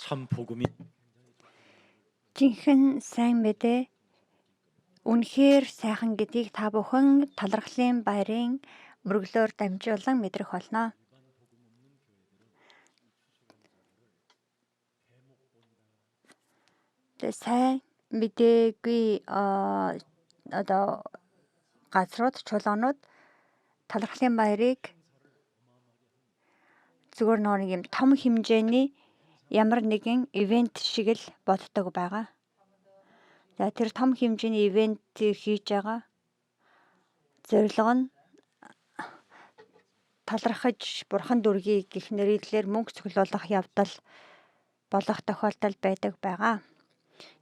참 복음이 Жинхэнэ сайн мэдээ үнэхээр сайхан гэдгийг та бүхэн талархлын баярын мөрөглөөр дамжуулан мэдрэх болно. Сайн мэдээгүй газрууд чулуунууд талархлын баярыг зүгээр нэг юм том хэмжээний ямар нэгэн ивент шиг л боддог байгаа. За тэр том хэмжээний ивент хийж байгаа зорилго нь талархаж бурхан дүргийг гэх нэрээр мөнгө цуглуулах явдал болох тохиолдол байдаг байгаа.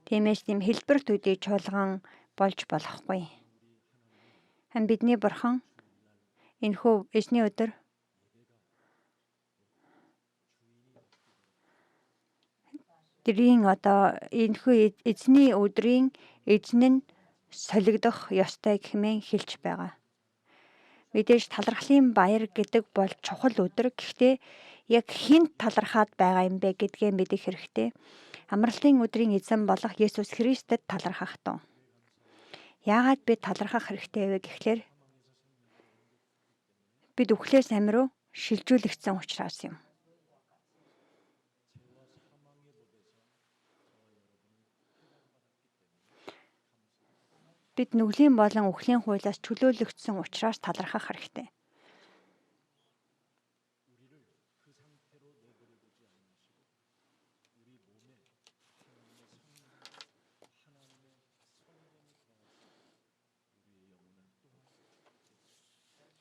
Тиймээс тийм хэлбэр төдий чуулган болж болохгүй. Бидний бурхан энэхүү эзний өдөр энэхүү эзний өдрийн эзэн нь солигдох ёстой хэмээн хэлж байгаа. Мэдээж талархлын баяр гэдэг бол чухал өдөр. Гэхдээ яг хэнд талархаад байгаа юм бэ гэдгээ мэдэх хэрэгтэй. Амралтын өдрийн эзэн болох Есүс Христэд талархах тун. Яагаад бид талархах хэрэгтэй вэ гэхлээр бид үхлээс амь руу шилжүүлэгдсэн учраас юм. Бид нүглийн болон үхлийн хуулиас чөлөөлөгдсөн учраас талархах хэрэгтэй.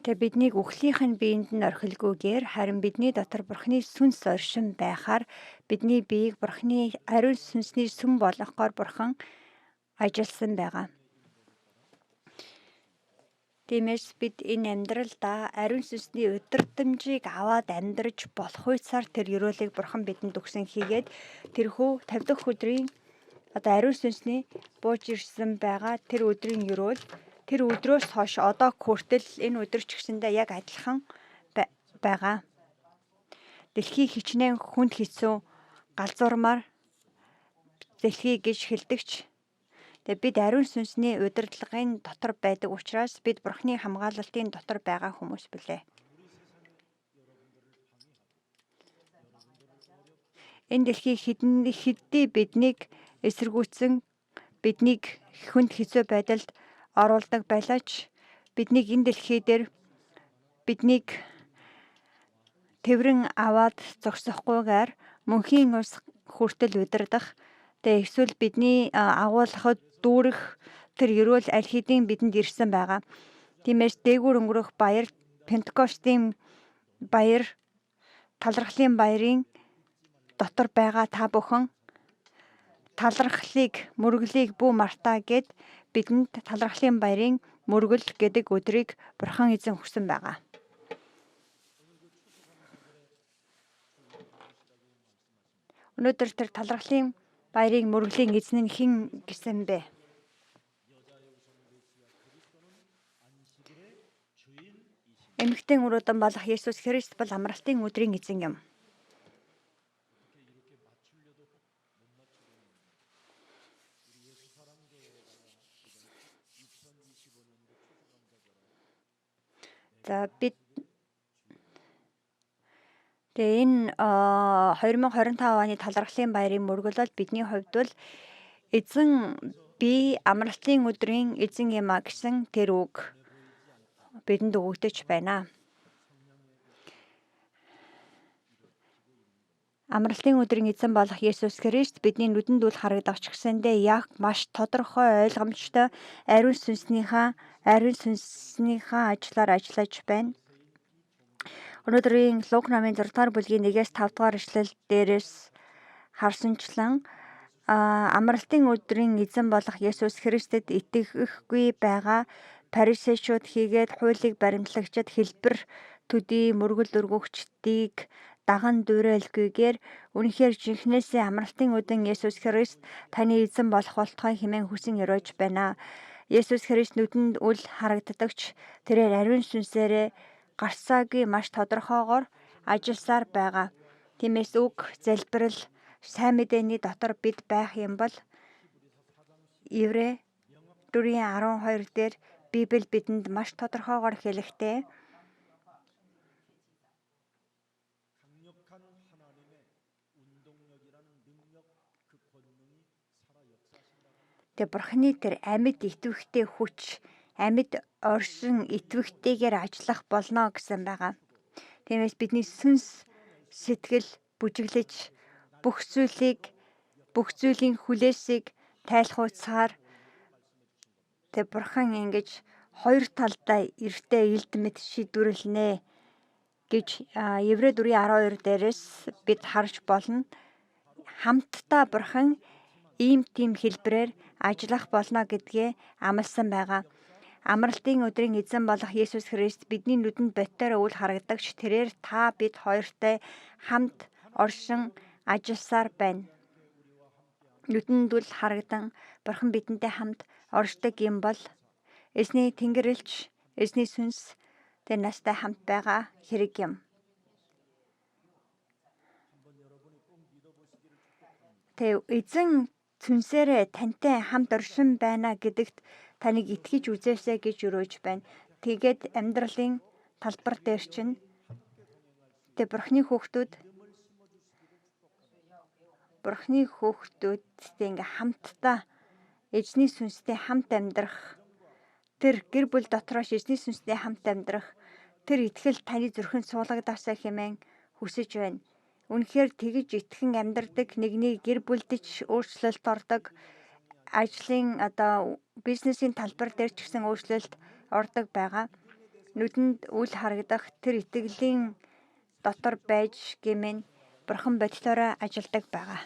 Тэгээ биднийг үхлийнх нь биеинд нь орхилгүйгээр харин бидний дотор Бурхны сүнс оршин байхаар бидний биеийг Бурхны ариун сүнсний сүм болгохоор Бурхан ажилласан байгаа. Тиймээс бид энэ амьдралдаа ариун сүнсний удирдамжийг аваад амьдарч болох үсаар тэр ёроолыг Бурхан бидэнд өгсөн хийгээд тэрхүү 50 дахь өдрийн ариун сүнсний бууж ирсэн байгаа тэр өдрийн ёроол тэр өдрөөс хойш одоо хүртэл энэ өдөр ч гэсэндээ яг адилхан байгаа. Дэлхий хичнээн хүнд хэцүү галзуурмаар дэлхий гэж хэлдэгч. Тэгээ бид ариун сүнсний удирдлагын дотор байдаг учраас бид Бурхны хамгаалалтын дотор байгаа хүмүүс билээ. Энэ дэлхий хэдий биднийг эсэргүүцсэн биднийг хүнд хэцүү байдалд оруулдаг байлаач биднийг энэ дэлхий дээр биднийг тэврэн аваад зогсохгүйгээр мөнхийн ус хүртэл удирдах тэгээ эсвэл бидний агуулгахад дүүрэх тэр ёроол аль хэдийн бидэнд ирсэн байгаа. Тиймээс дээгүүр өнгөрөх баяр Пентекостийн баяр талархлын баярын дотор байгаа та бүхэн талархлыг мөрөглийг бүү мартаа гэд бидэнд талархлын баярын мөргөл гэдэг өдрийг Бурхан эзэн өгсөн байгаа. Өнөөдөр тэр талархлын баярын мөргөлийн эзэн нь хэн гэсэн бэ? Эмэгтэй өрөөдөн болох Есүс Христ бол амралтын өдрийн эзэн юм. За бид тэгээ энэ 2025 оны талархлын баярын мөргөл бол бидний хувьд бол эзэн би амралтын өдрийн эзэн юм а гэсэн тэр үг бидэнд өгөгдөж байна. Амралтын өдрийн эзэн болох Есүс Христ бидний нүдэнд үл харагдах ч гэсэндээ яг маш тодорхой ойлгомжтой ариун сүнснийхаа ажлаар ажиллаж байна. Өнөөдрийн Лук номын 6 дугаар бүлгийн 1-5 дугаар эшлэл дээрээс харсанчлан амралтын өдрийн эзэн болох Есүс Христэд итгэхгүй байгаа фарисеучуд хийгээд хуулийг баримтлагчид хэлбэр төдий мөргөл өргөгчдийг даган дуурайлгүйгээр үнэхээр жинхнээсээ амралтын өдрийн Есүс Христ таны эзэн болох болтугай хэмээн хүсэн өрөөж байна. Есүс Христ нүдэнд үл харагддагч тэрээр ариун сүнсээрээ гарцаагүй маш тодорхойгоор ажилласаар байгаа. Тиймээс үг залбирал сайн мэдээний дотор бид байх юм бол Еврей 4:12 дээр Библи бидэнд маш тодорхойгоор хэлэхдээ тэ Бурхны тэр амьд итвэхтэй хүч, амьд оршин итвэхтэйгээр ажиллах болно гэсэн байгаа. Тиймээс бидний сүнс сэтгэл бүжиглэж бүх зүйлийн хүлээсийг тайлхуйцаар тэ Бурхан ингэж хоёр талдаа эртээ элд мэд шийдвэрлэнэ гэж Еврей 4:12 дээрээс бид харж болно. Хамтдаа Бурхан ийм тийм хэлбэрээр ажиллах болно гэдгээ амласан байгаа. Амралтын өдрийн эзэн болох Есүс Христ бидний нүдэнд бодитоор үл харагдагч тэрээр та бид хоёртой хамт оршин ажилласаар байна. Нүдэнд үл харагдан Бурхан бидэнтэй хамт оршдог юм бол эзний Тэнгэрлэгч, эзний сүнс тэр настай хамт байгаа хэрэг юм. Тэ эзэн сүнсээрээ тантай хамт оршин байна гэдэгт таныг итгэж үзээсэй гэж өрөөж байна. Тэгээд амьдралын талбар дээр чинь тэ Бурхны хүүхдүүдтэй ингээ хамтдаа эзний сүнстэй хамт амьдрах, тэр гэр бүл дотроос эзний сүнстэй хамт амьдрах, тэр итгэл таны зүрхэнд суулгадаасаа хэмээн хүсэж байна. Үнэхээр тэгж итгэн амьдардаг, нэгнийг гэр бүлдэж өөрчлөлт ордог, ажлын бизнесийн талбар дээр ч гэсэн өөрчлөлт ордог байгаа. Нүдэнд үл харагдах тэр итгэлийн дотор байж гэмээн Бурхан бодитоороо ажилдаг байгаа.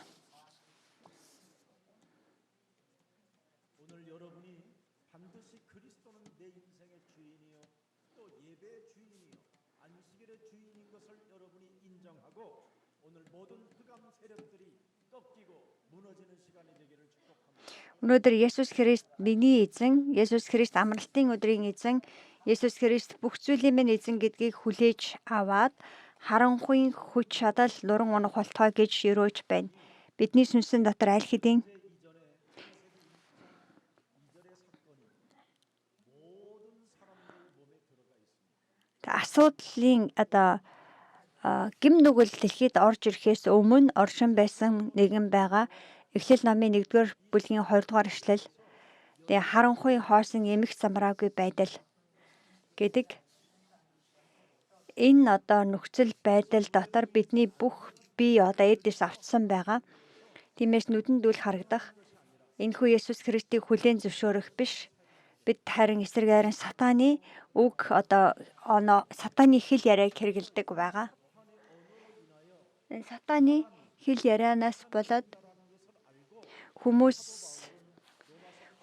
Өнөөдөр Есүс Христ миний эзэн, Есүс Христ амралтын өдрийн эзэн, Есүс Христ бүх зүйлийн минь эзэн гэдгийг хүлээж аваад харанхуйн хүч чадал нуран унах болтугай гэж өрөөж байна. Бидний сүнсэн дотор аль хэдийн асуудлын гим нүгэл дэлхийд орж ирэхээс өмнө оршин байсан нэгэн байгаа. Эхлэл номын 1-р бүлгийн 2-р эшлэл. Тэгээ харанхуй хоосон эмх замраагүй байдал гэдэг. Энэ нөхцөл байдал дотор бидний бүх бие эдээс автсан байгаа. Тиймээс нүдэнд үл харагдах энэхүү Есүс Христийг хүлээн зөвшөөрөх биш. Бид харин эсрэгээр сатаны үг сатаны хэл яриаг хэрэгэлдэг байгаа. Сатаны хэл ярианаас болоод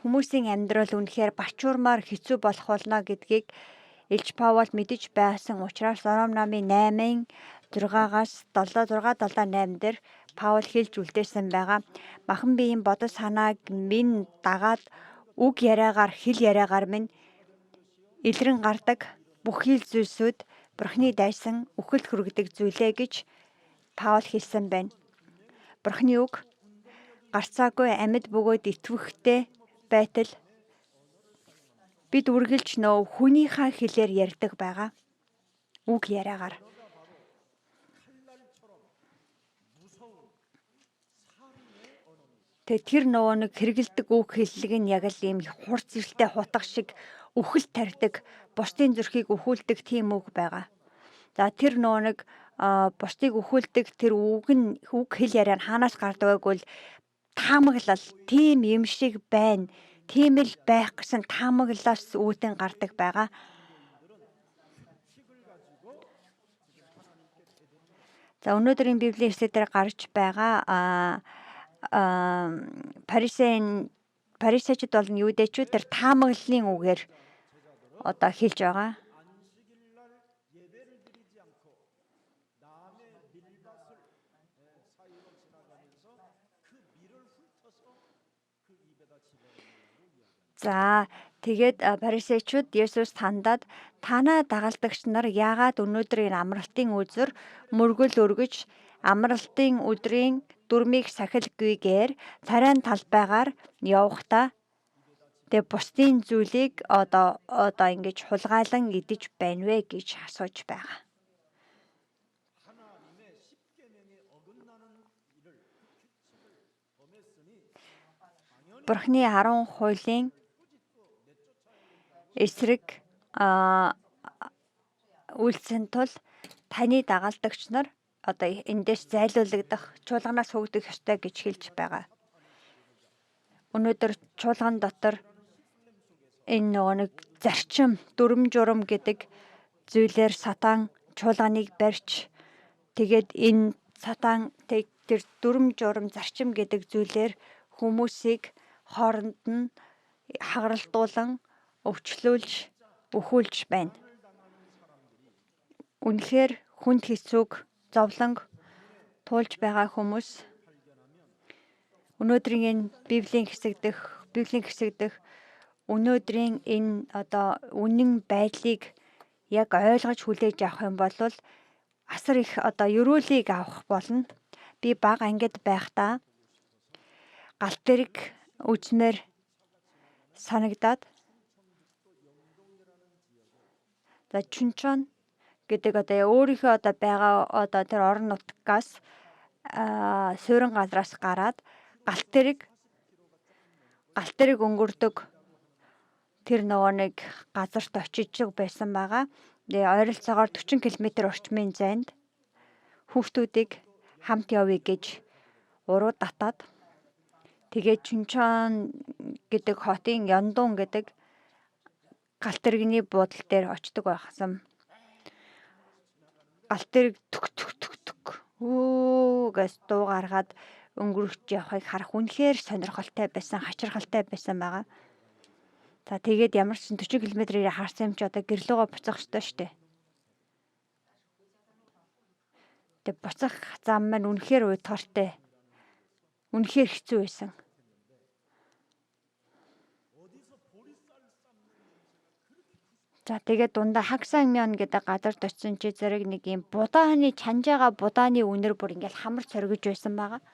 хүмүүсийн амьдрал үнэхээр бачуурмаар хэцүү болох болно гэдгийг Илж Паул мэдэж байсан учраас Ром номын 8-6-аас 7-8 дээр Паул хэлж үлдээсэн байгаа. Махан биеийн бодол санааг минь дагаад үг яриагаар хэл яриагаар минь илрэн гардаг бүхий л зүйлсүүд Бурхны дайсан үхэлд хүргэдэг зүйлээ гэж Паул хэлсэн байна. Бурхны үг гарцаагүй амьд бөгөөд итвэхтэй байтал бид үргэлж хүнийхээ хэлээр ярьдаг байгаа. Үг яриагаар. Тэр нэг хэрэгэлдэг үг хэллэг нь яг л ийм хурц зэвсэлтэй хутга шиг үхэл тарьдаг, бусдын зүрхийг өхүүлдэг тийм үг байгаа. За тэр нэг бусдыг өхүүлдэг тэр үг хэл яриа нь хаанаас гардаг вэ гэвэл таамаглал, тийм юм шиг байна. Тийм л байх гэсэн таамаглалаас үүдэн гардаг байгаа. За өнөөдрийн Библийн эшлэлээр гарч байгаа Фарисеучуд болон юудэчүүд тэр таамаглалын үгээр хэлж байгаа. За тэгээд фарисеучуд Есүст хандаад танаа дагалдагч нар яагаад өнөөдрийн амралтын үзэр мөргөл өргөж амралтын өдрийн дүрмийг сахилгүйгээр царайн талбайгаар явахдаа тэгээ бусдын зүйлийг одоо ингэж хулгайлан идэж байна вэ гэж асууж байгаа. Бурхны 10 хуулийн эсрэг үйлцэн тул таны дагалдагч нар одоо эндээс зайлуулагдах, чуулганаас хөөгдөх ёстой гэж хэлж байгаа. Өнөөдөр чуулган дотор энэ нөгөө нэг зарчим, дүрм журам гэдэг зүйлээр сатан чуулганыг барьж тэгээд энэ сатан тэр дүрм журам зарчим гэдэг зүйлээр хүмүүсийг хооронд нь хагаралдуулан өвчлүүлж, өхүүлж байна. Үнэхээр хүнд хэцүүг зовлонг туулж байгаа хүмүүс өнөөдрийн энэ Библийн хэсэг дэх өнөөдрийн энэ одоо үнэн байдлыг яг ойлгож хүлээж авах юм бол асар их одоо ерөөлийг авах болно. Би бага ангид байхдаа галт тэрэг үзмээр санагдаад Чүнчон гэдэг одоо өөрийнхөө одоо байгаа одоо тэр орон нутгаас суурин газраас гараад галт тэрэг өнгөрдөг тэр нөгөө нэг газарт очиж байсан байгаа. Тэгээ ойролцоогоор 40 км орчмын зайд хүүхдүүдийг хамт явъя гэж уруу татаад тэгээд Чүнчон гэдэг хотын Яндун гэдэг галт тэрэгний буудлын дээр очдог байсан. Галт тэрэг гэж дуу гаргаад өнгөрч явахыг харах үнэхээр сонирхолтой байсан, хачирхалтай байсан байгаа. За тэгээд ямар ч 40 км-ээр харсан юм чи одоо гэрлөөгөө буцах ёстой шүү дээ. Тэгээд буцах зам маань үнэхээр уйдгартай. Үнэхээр хэцүү байсан. За тэгээд дундаа Хагсамян гэдэг газарт очисон чи зэрэг нэг юм будааны чанжаага будааны үнэр бүр ингээл хамар цоргиж байсан байгаа.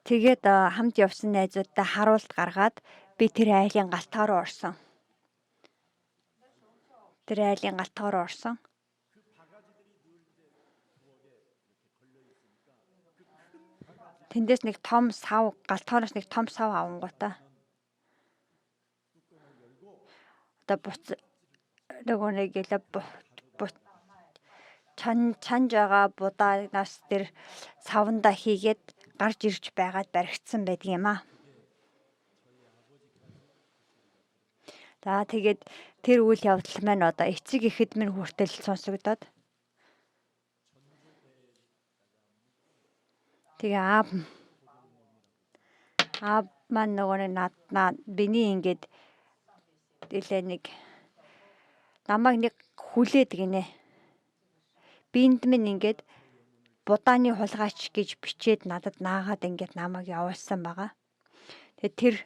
Тэгээд хамт явсан найзуудтай харуулт гаргаад би тэр айлын галтгаа руу орсон. Тэндээс нэг том сав, галтгооноос нэг том сав авангуудаа. Одоо нөгөө нэг чанж байгаа будаанаас тэр саванда хийгээд гарч ирж байгаад баригдсан байдаг юм аа. За тэгээд тэр үйл явдал маань одоо эцэг ихэд минь хүртэл сонсогдоод тэгээ аав маань нөгөө над биний ингээд илээ нэг намайг нэг хүлээд гинэ. Биэнд минь ингээд будааны хулгайч гэж бичээд надад наагаад ингээд намайг явуулсан байгаа. Тэгээд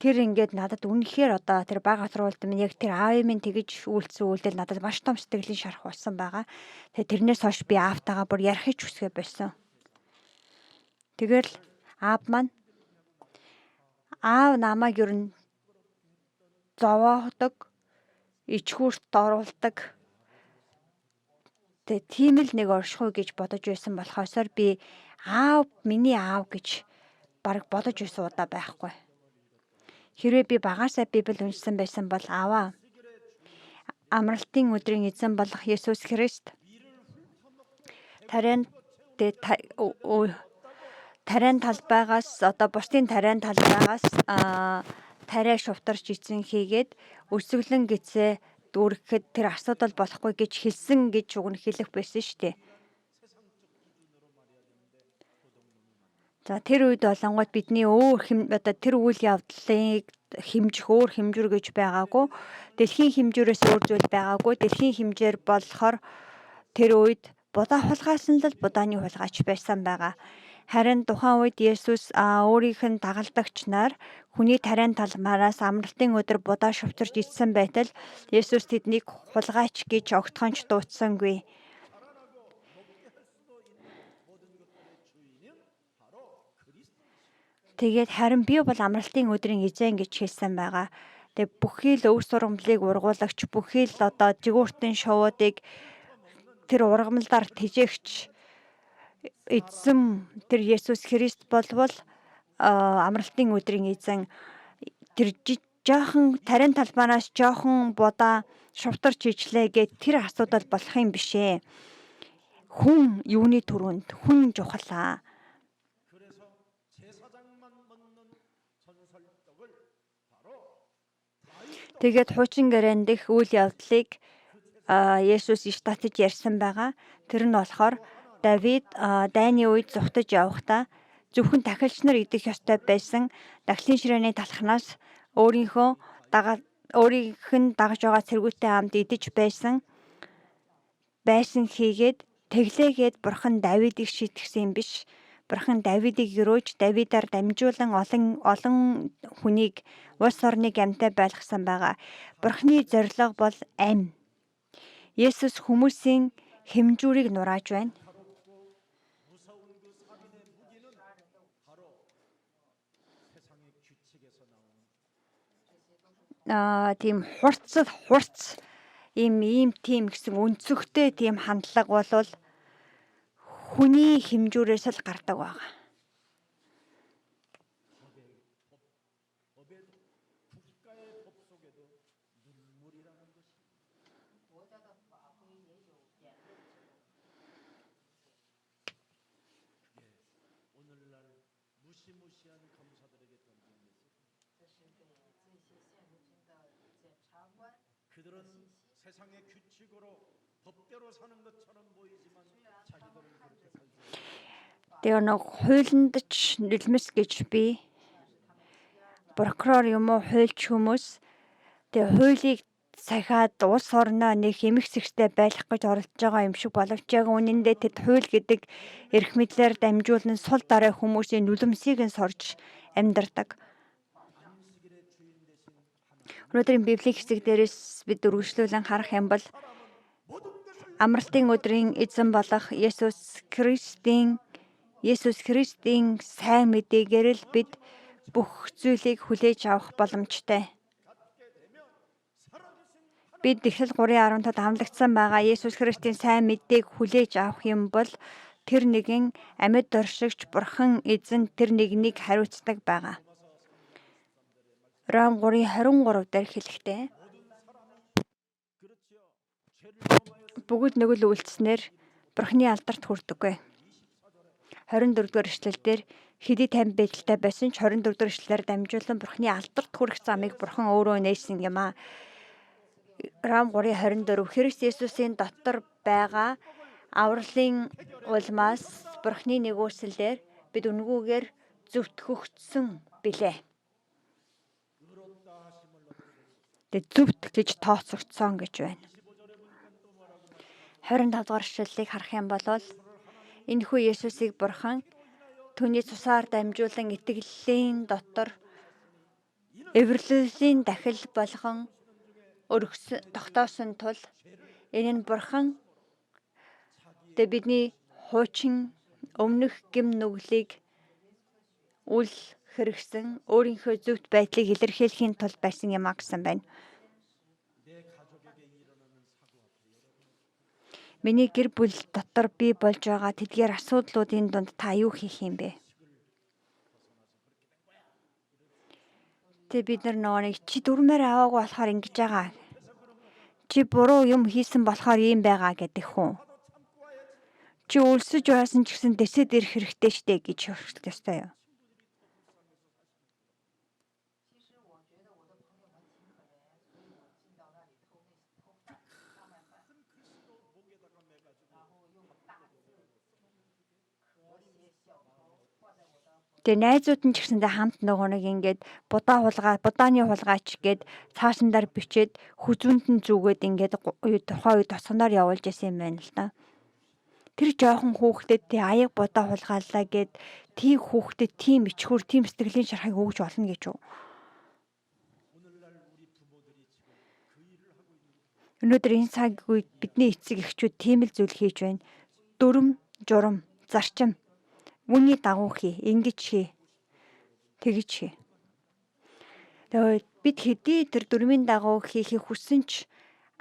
тэр ингээд надад үнэхээр одоо тэр бага асруулт минь яг тэр аавын минь тэгж үйлцсэн үйлдэл надад маш том сэтгэлийн шарх болсон байгаа. Тэгээд тэрнээс хойш би аавтайгаа бүр ярих ч үсгээ болсон. Тэгэл аав намайг ер нь зовоогдог, ичгүүрт оруулдаг. Тэгээ тийм л нэг оршихуй гэж бодож байсан болохоосоор би миний аав гэж бараг бодож байсан удаа байхгүй. Хэрвээ би багаасаа Библи уншсан байсан бол ааваа амралтын өдрийн эзэн болох Есүс Христ тарайн талбайгаас одоо бусдын тарайн талбайгаас тариа шувтарч эзэн хийгээд өсөглөн гэцээ дүүрэхэд тэр асуудал болохгүй гэж хэлсэн гэж уг нь хэлэх байсан шүү дээ. За тэр үед болонгууд бидний одоо тэр үйл явдлыг хэмжих өөр хэмжүүр гэж байгаагүй. Дэлхийн хэмжүүрээс өөр зүйл байгаагүй. Дэлхийн хэмжээр болохоор тэр үед будаа хулгайсан л будааны хулгайч байсан байгаа. Харин тухайн үед Есүс өөрийнх нь дагалдагч нар хүний тариан талмаараас амралтын өдөр будаа шувтарч идсэн байтал Есүс тэднийг хулгайч гэж огтхонч дуудсангүй. Тэгээд харин би бол амралтын өдрийн эзэн гэж хэлсэн байгаа. Тэгээд бүхий л өв сургамлыг ургуулагч, бүхий л одоо жигүүртэн шувуудыг тэр ургамалдаар тижээгч эзэн тэр Есүс Христ болвол амралтын өдрийн эзэн тэр жоохон тариан талбаанаас жоохон будаа шувтарч ижлээ гэд тэр асуудал болох юм биш ээ. Хүн юуны түрүүнд хүн жухлаа. Тэгээд хуучин гэрэн дэх үйл явдлыг Есүс иш татаж ярьсан байгаа. Тэр нь болохоор Давид дайны үед зүхтаж явахдаа зөвхөн тахилч нар идэх ёстой байсан дахлын ширээний талхнаас өөрийнх нь дагаж байгаа цэргүүтэй хамт идэж байсан хийгээд тэглээгээд бурхан Давидыг шийтгсэн юм биш. Бурхан Давидыг өрөөж Давидаар дамжуулан олон хүнийг улс орныг амьтаа байлгасан байгаа. Бурханы зорилго бол амь. Есүс хүмүүсийн хэмжүүрийг нурааж байна. Тийм хурц ийм тийм гэсэн өнцөгтэй тийм хандлага бол хүний хэмжүүрээс л гардаг байгаа. 그들은 세상의 규칙으로 법대로 사는 것처럼 보이지만 자기들은 그렇게 살지. Тэгээ нэг хуулинд ч нэлмэс гэж би прокурор юм уу хуульч хүмүүс тэгээ хуулийг сахиад улс орноо нэг эмх зэгцтэй байх гэж оролдож байгаа юм шиг боловч яг үнэндээ тэд хууль гэдэг эрх мэдлээр дамжуулан сул дараа хүмүүсийн нүлэмсийг нь сорж амьдардаг. Өнөөдрийн библийн хэсэг дээрээс бид үргэлжлүүлэн харах юм бол амралтын өдрийн эзэн болох Есүс Христийн сайн мэдээгээр л бид бүх зүйлийг хүлээж авах боломжтой. Бид Эхлэл 3:15-д хамлагдсан байгаа Есүс Христийн сайн мэдээг хүлээж авах юм бол тэр нэгэн амьд оршигч бурхан эзэн тэр нэгнийг хариуцдаг байгаа. Ром 3:23 дээр хэлэхдээ бүгд нэг л үйлчлснээр бурханы алдарт хүрдэггүй. 24-р эшлэлдэр хэдий тань байдалтай байсан ч 24-р эшлэлээр дамжуулан бурханы алдарт хүрэх замыг бурхан өөрөө нээсэн юм аа. Ром 3:24 Христ Есүсийн дотор байгаа авралын улмаас бурханы нэгүслэлээр бид үнгүүгээр зөвтгөгдсөн билээ. Зөвт гэж тооцогдсон гэж байна. 25 дугаар эшлэлийг харах юм бол энэхүү Есүсийг бурхан түүний цусаар дамжуулан итгэлийн дотор эвэрлэлийн дахил болгон тогтоосон тул энэ нь бурхан бидний хуучин өмнөх гэм нүглийг үл хэрэгсэн өөрийнхөө зөвхт байдлыг илэрхийлэхийн тулд байсан юм а гэсэн байна. Миний гэр бүл дотор би болж байгаа тэдгээр асуудлуудын дунд та юу хийх юм бэ? Бид нар нэг чи дүрмээр аваагүй болохоор ингэж байгаа. Чи буруу юм хийсэн болохоор ийм байгаа гэдэг хүн. Чи өлсөж байсан ч гэсэн дэсэд ирэх хэрэгтэй штэ гэж хэлэх ёстой юу? Тэгээ найзууд нь ч гэсэндээ хамт нөгөө нэг ингээд будааны хулгайч гээд цаашандаар бичээд хүзүүнд нь зүгээд ингээд тухайн үед тосгоноор явуулж байсан юм байна л да. тэр жоохон хүүхдэд тий аяг будаа хулгааллаа гэд тий хүүхдэд тийм ичхүр, тийм сэтгэлийн шархыг өгж болно гэж үү? 오늘날 우리 부모들이 지금 그 일을 하고 있는 거예요. Өнөөдөр энэ цаг үед бидний эцэг эхчүүд тийм л зүйл хийж байна. Дүрм, журам, зарчим. Үүний дагуу хий, ингэж хий, тэгж хий. Тэгээд бид хэдий тэр дүрмийн дагуу хийхийг хүссэн ч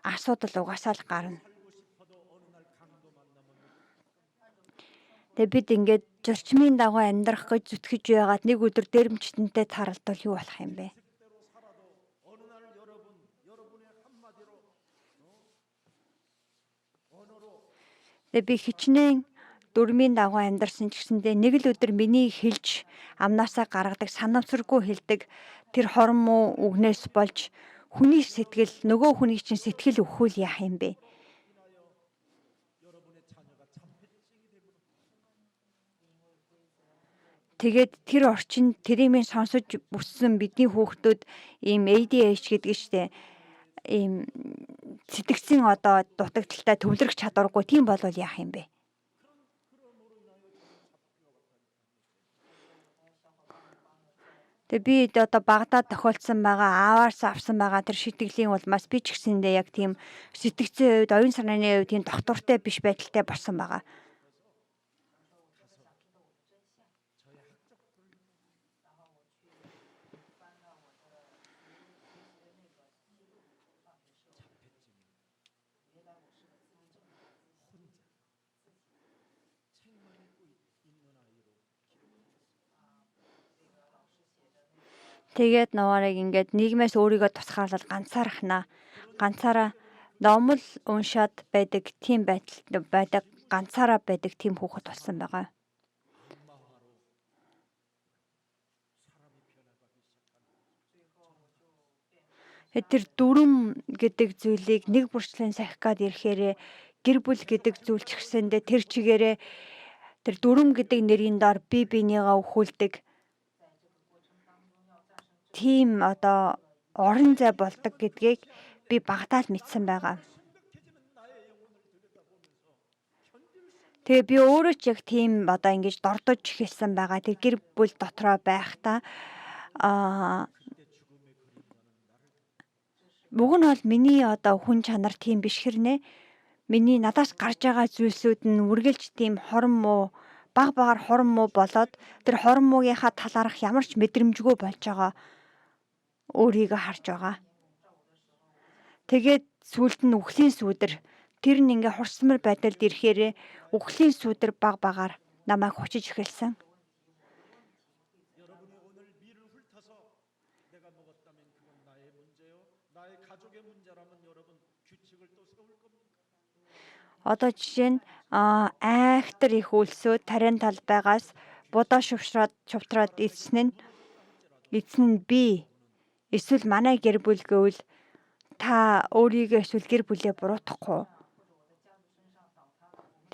асуудал угаасаа л гарна. 살고 싶어도 어느 날 강도 만나면 Тэгээд бид ингээд зарчмын дагуу амьдрах гэж зүтгэж байгаад нэг өдөр дээрэмчтэнтэй таралдвал юу болох юм бэ? 대로 살아도 어느 날 여러분의 한마디로 언어로 Тэгээд би хичнээн дүрмийн дагуу амьдарсан ч гэсэндээ нэг л өдөр миний хэлж амнаасаа гаргадаг санамсаргүй хэлдэг тэр хорон муу үгнээс болж хүний сэтгэл нөгөө хүний чинь сэтгэл өхвөл яах юм бэ? 여러분의 자녀가 참패증이 되면 Тэгээд тэр орчинд тэрийг сонсож бүссэн бидний хүүхдүүд ийм ADHD гэдэг штеп ийм сэтгцийн одоо дутагдaltaй төвлөрөх чадваргүй тийм болвол яах юм бэ? Тэгээ би одоо багадаа тохиолдсон байгаа ааваас авсан байгаа тэр шитгэлийн улмаас би ч гэсэндээ яг тийм сэтгцийн үед оюун санааны үед тийм доктортой биш байдалтай болсон байгаа. Тэгээд наваарыг ингээд нийгмээс өөрийгөө тусгаарлал ганцаархнаа. Ганцаараа ном л уншаад байдаг тийм байдаг ганцаараа байдаг тийм хүүхэд болсон байгаа. Тэр дүрм гэдэг зүйлийг нэг бүрчлэн сахих гад ирэхээр гэр бүл гэдэг зүйл ч гэсэндээ тэр чигээрээ тэр дүрм гэдэг нэрийн доор бие биенийгаа өхүүлдэг тийм одоо орон зай болдог гэдгийг би багтаал мэдсэн байгаа. Тэгээ би өөрөө ч яг тийм одоо ингэж дордож эхэлсэн байгаа. Тэр гэр бүл дотроо байхдаа уг нь бол миний одоо хүн чанар тийм биш хэрнээ. Миний надаас гарч байгаа зүйлсүүд нь үргэлж тийм хорон муу баг багаар хорон муу болоод тэр хорон муугийнхаа талаарх ямар ч мэдрэмжгүй болж байгаа өөрийгөө харж байгаа. Тэгээд сүулт нь үхлийн сүудэр тэр нь ингээ хурцмар байдалд ирэхээр үхлийн сүудэр баг багаар намайг хочиж эхэлсэн. 여러분이 오늘 미를 훑어서 내가 먹었다면 그건 나의 문제요. 나의 가족의 문제라면 여러분 규칙을 또 세울 겁니다. Одоо жишээ нь айхтар их үлсөө тарин тал байгаас будаа шувтраад эзэн нь би эсвэл манай гэр бүл гэвэл та өөрийгөө эсвэл гэр бүлээ буруутгахгүй.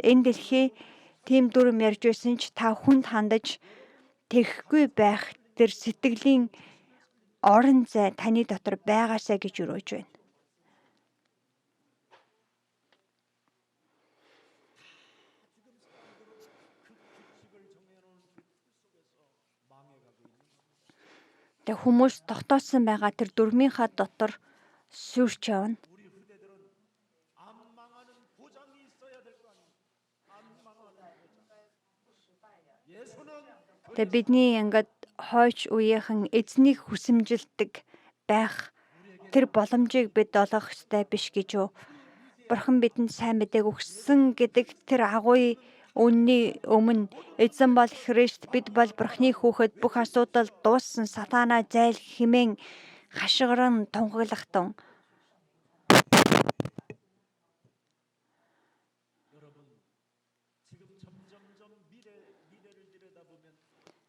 Энэ дэлхий тийм дүрм ярьж байсан ч та хүнд хандаж тэхгүй байх тэр сэтгэлийн орон зай таны дотор байгаасаа гэж өрөөж байна. Тэг хүмүүс тогтоосон байгаа тэр дүрмийнхаа дотор сүрч явна. 우리 후대들은 안 망하는 보장이 있어야 될 거 아닙니까? 안 망하는 보장. 예수는 Тэг бидний ингээд хойч үеийнхэн эзнийг хүсэмжилдэг байх тэр боломжийг бид олгох ёстой биш гэж үү? Бурхан бидэнд сайн мэдээг өгсөн гэдэг тэр агуй үнний өмнө эзэн бол Христ бид бол Бурханы хүүхэд бүх асуудал дууссан сатана зайл химэн хашгиран тунхаглахтун. 여러분 지금 점점점 미래를 들여다보면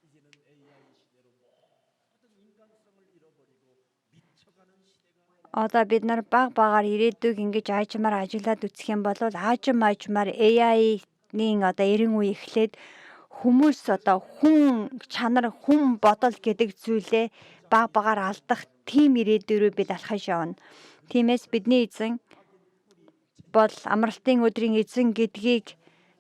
이제는 AI 시대로 모든 인간성을 잃어버리고 미쳐가는 시대가 Одоо бид нар баг багаар ирээдүйг ингэж аажмаар ажиллаад үсэх юм бол аажмаар AI-ийн одоо эрен үе эхлээд хүмүүс одоо хүн чанар хүн бодол гэдэг зүйлээ баг багаар алдах тийм ирээдүй рүү бид алхаж явна. Тиймээс бидний эзэн бол амралтын өдрийн эзэн гэдгийг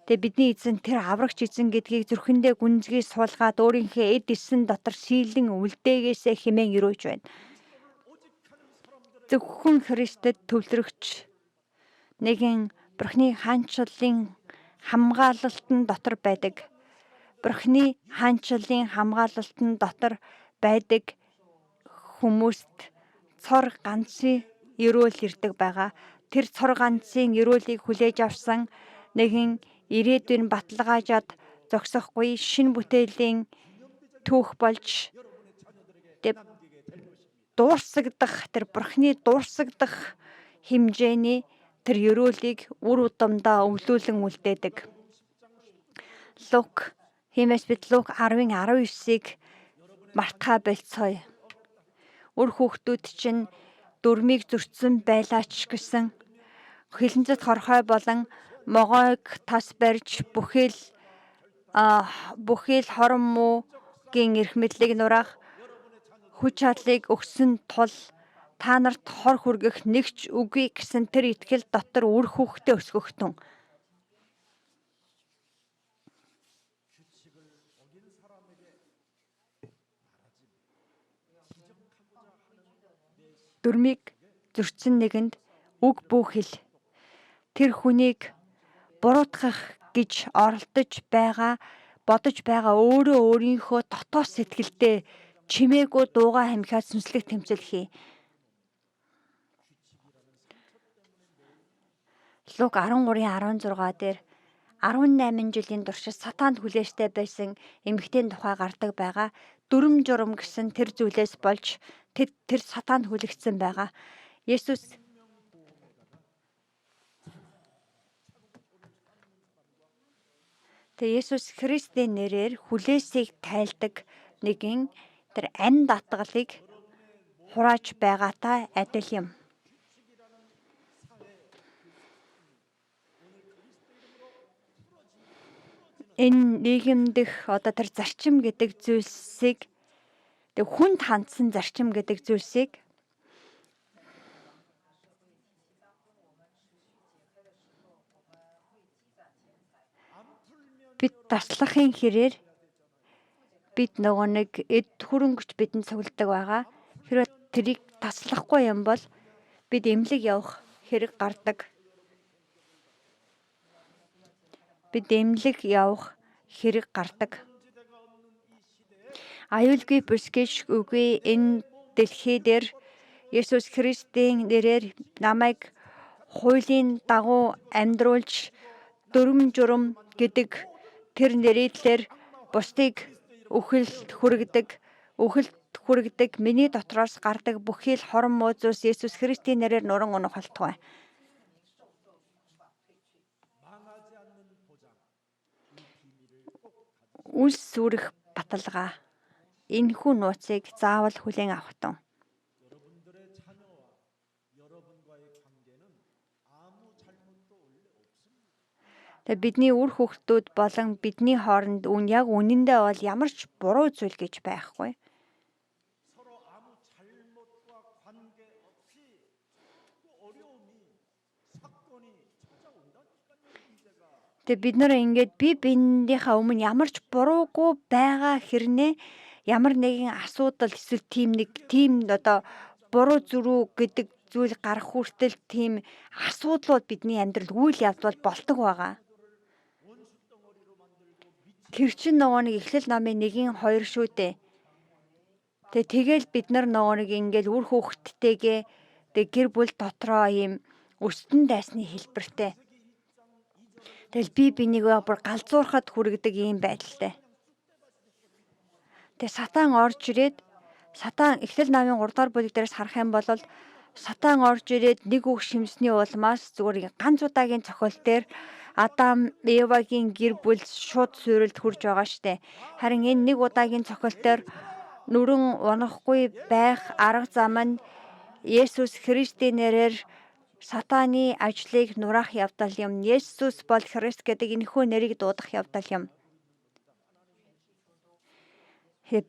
Тэгээ бидний эзэн тэр аврагч эзэн гэдгийг зүрхэндээ гүнзгий суулгаад өөрийнхөө эд эсэн дотор шийлэн үлдээгээсээ хэмээн өрөөж байна. Зөвхөн Христэд төвлөрөгч нэгэн Бурхны хаанчлалын хамгаалалтын дотор байдаг. Бурхны хаанчлалын хамгаалалтын дотор байдаг хүмүүст цор ганцын өрөөл ирдэг байгаа. Тэр цор ганцын өрөөлийг хүлээж авсан нэгэн ирээдүйн баталгаажаад зогсохгүй шинэ бүтээлийн түүх болж дуурсагдах тэр Бурхны дуурсагдах хэмжээний тэр өрөөлийг үр удамдаа өвлүүлэн үлдээдэг. Тиймээс бид Лук 10:19-ийг мартахаа болцооё. Үр хүүхдүүд чинь дүрмийг зөрчсөн байлаач гэсэн хилэнцэд хорхой болон могойг тас барьж бүхэл хорон муугийн эрх мэдлийг нураах хүч чадлыг өгсөн тул та нарт хор хүргэх нэгч үгүй гэсэн тэр итгэл дотор үр хүүхдээ өсгөхтөн. Дүрмийг зөрчсөн нэгэнд үг бүхэл тэр хүнийг буруутгах гэж оролдож байгаа бодож байгаа өөрөө өөрийнхөө дотоод сэтгэлдээ чимээгүй дуугаа хамхиад сүнслэг тэмцэл хий. Лук 13:16 дээр 18 жилийн туршид сатаанд хүлээжтэй байсан эмэгтэйн тухай гардаг байгаа. Дүрм журам гэсэн тэр зүйлээс болж тэр сатаанд хүлэгдсэн байгаа. Есүс Христийн нэрээр хүлээсийг тайлдаг нэгэн тэр ань татгалыг хурааж байгаатай адил юм. Энэ нийгэмдэх тэр зарчим гэдэг зүйлсийг хүнд хандсан зарчим гэдэг зүйлсийг бид таслахын хэрээр бид нөгөө нэг эд хөрөнгөч бидэнд цугладаг байгаа. Хэрвээ тэрийг таслахгүй юм бол бид эмнэлэг явах хэрэг гардаг. Аюулгүй бүсгэж үгүй энэ дэлхий дээр Есүс Христийн нэрээр намайг хуулийн дагуу амьдруулж дүрм журам гэдэг тэр нэрийдлэр бусдыг үхэлд хүргэдэг миний дотроос гардаг бүхий л хорон муу зүйлс Есүс Христийн нэрээр нуран унах болтугай. Үлс сүрэх баталгаа энэхүү нууцыг заавал хүлээн авах тун. Бидний үр хүүхдүүд болон бидний хооронд яг үнэндээ бол ямар ч буруу зүйл гэж байхгүй. Бид нар ингээд биендийнхаа өмнө ямар ч буруугүй байгаа хэрнээ ямар нэгэн асуудал эсвэл тийм буруу зүрүү гэдэг зүйл гарах хүртэл тийм асуудлууд бидний амьдралд үйл явдал болдог байгаа. Тэр чинь нөгөө нэг Эхлэл номын 1:2 шүү дээ. Тэгэл бид нар нөгөө нэг ингээд үр хүүхдтэйгээ гэр бүл дотроо ийм өстөн дайсны хэлбэртэй. Тэгэл бинийгээ бүр галзуурахад хүргэдэг ийм байдалтай. Сатан орж ирээд Эхлэл номын 3 дугаар бүлэг дээрээс харах юм бол Сатан орж ирээд нэг үг шимсний улмаас зүгээр ганц удаагийн цохол дээр Адам, Евагийн гэр бүл шууд суурилд хүрж байгаа штэ. Харин энэ нэг удаагийн цохол дээр нүрэн унахгүй байх арга зам нь Есүс Христийн нэрээр Сатаны ажлыг нураах явдал юм. Есүс бол Христ гэдэг энэхүү нэрийг дуудах явдал юм.